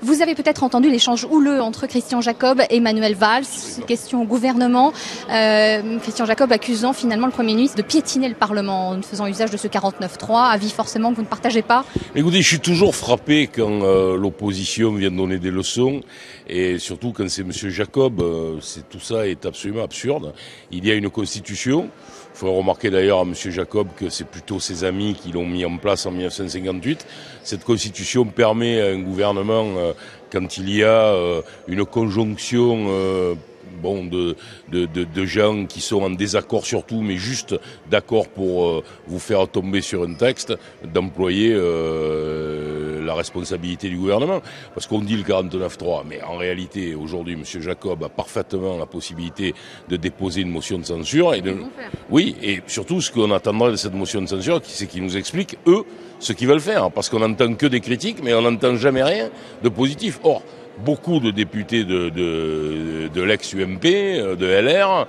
Vous avez peut-être entendu l'échange houleux entre Christian Jacob et Manuel Valls, question au gouvernement. Christian Jacob accusant finalement le Premier ministre de piétiner le Parlement en faisant usage de ce 49.3, avis forcément que vous ne partagez pas. Écoutez, je suis toujours frappé quand l'opposition vient donner des leçons, et surtout quand c'est M. Jacob, tout ça est absolument absurde. Il y a une constitution. Il faut remarquer d'ailleurs à M. Jacob que c'est plutôt ses amis qui l'ont mis en place en 1958. Cette constitution permet à un gouvernement, quand il y a une conjonction de gens qui sont en désaccord sur tout, mais juste d'accord pour vous faire tomber sur un texte, d'employer la responsabilité du gouvernement. Parce qu'on dit le 49.3, mais en réalité, aujourd'hui, M. Jacob a parfaitement la possibilité de déposer une motion de censure. Oui, et surtout, ce qu'on attendra de cette motion de censure, c'est qu'ils nous expliquent, eux, ce qu'ils veulent faire. Parce qu'on n'entend que des critiques, mais on n'entend jamais rien de positif. Or, beaucoup de députés de l'ex-UMP, de LR,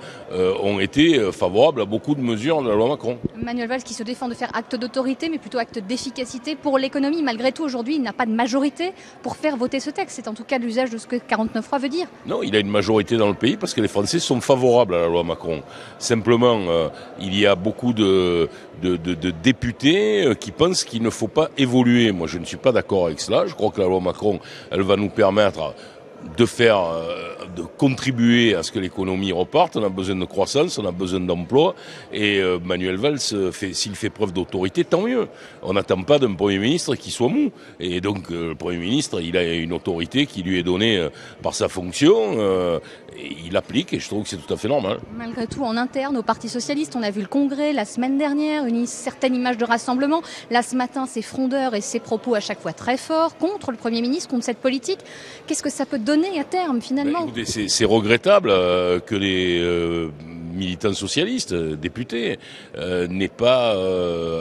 ont été favorables à beaucoup de mesures de la loi Macron. Manuel Valls qui se défend de faire acte d'autorité, mais plutôt acte d'efficacité pour l'économie. Malgré tout, aujourd'hui, il n'a pas de majorité pour faire voter ce texte. C'est en tout cas l'usage de ce que 49.3 veut dire. Non, il a une majorité dans le pays parce que les Français sont favorables à la loi Macron. Simplement, il y a beaucoup de députés qui pensent qu'il ne faut pas évoluer. Moi, je ne suis pas d'accord avec cela. Je crois que la loi Macron, elle va nous permettre de contribuer à ce que l'économie reparte. On a besoin de croissance, on a besoin d'emploi, et Manuel Valls, s'il fait preuve d'autorité, tant mieux. On n'attend pas d'un Premier ministre qui soit mou. Et donc, le Premier ministre, il a une autorité qui lui est donnée par sa fonction, et il applique, et je trouve que c'est tout à fait normal. Malgré tout, en interne, au Parti Socialiste, on a vu le Congrès la semaine dernière, une certaine image de rassemblement. Là, ce matin, ses frondeurs et ses propos à chaque fois très forts contre le Premier ministre, contre cette politique. Qu'est-ce que ça peut donner à terme, finalement? Écoutez, c'est regrettable que les militants socialistes, députés, n'aient pas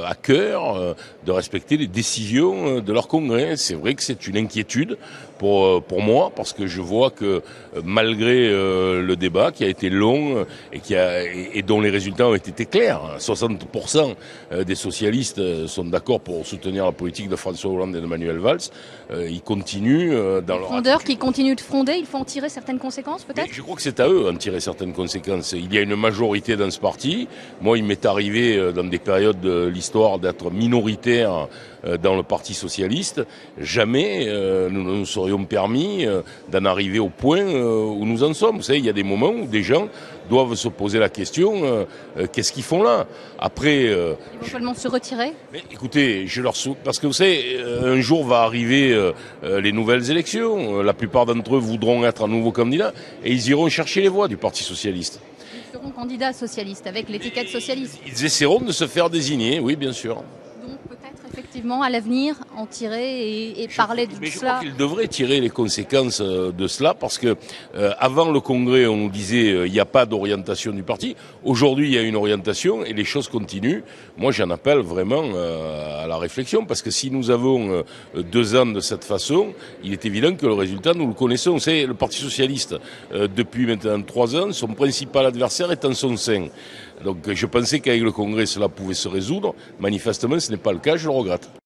à cœur de respecter les décisions de leur congrès. C'est vrai que c'est une inquiétude pour moi, parce que je vois que malgré le débat qui a été long et dont les résultats ont été clairs, 60% des socialistes sont d'accord pour soutenir la politique de François Hollande et de Manuel Valls, ils continuent dans leur... Frondeurs qui continuent de fronder, il faut en tirer certaines conséquences peut-être? Je crois que c'est à eux d'en tirer certaines conséquences. Il y a une majorité dans ce parti. Moi, il m'est arrivé dans des périodes de l'histoire d'être minoritaire dans le Parti Socialiste. Jamais nous ne nous serions permis d'en arriver au point où nous en sommes. Vous savez, il y a des moments où des gens doivent se poser la question qu'est-ce qu'ils font là? Après, éventuellement se retirer. Mais écoutez, parce que vous savez, un jour va arriver les nouvelles élections. La plupart d'entre eux voudront être un nouveau candidat et ils iront chercher les voix du Parti Socialiste. Ils seront candidats socialistes avec l'étiquette socialiste. Ils essaieront de se faire désigner, oui, bien sûr. Donc peut-être effectivement à l'avenir en tirer et parler de cela. Je crois qu'ils devraient tirer les conséquences de cela, parce que avant le Congrès, on nous disait il n'y a pas d'orientation du parti. Aujourd'hui, il y a une orientation et les choses continuent. Moi, j'en appelle vraiment à la réflexion, parce que si nous avons 2 ans de cette façon, il est évident que le résultat, nous le connaissons. Vous savez, le Parti Socialiste, depuis maintenant 3 ans, son principal adversaire est en son sein. Donc je pensais qu'avec le Congrès, cela pouvait se résoudre. Manifestement, ce n'est pas le cas, je le regrette.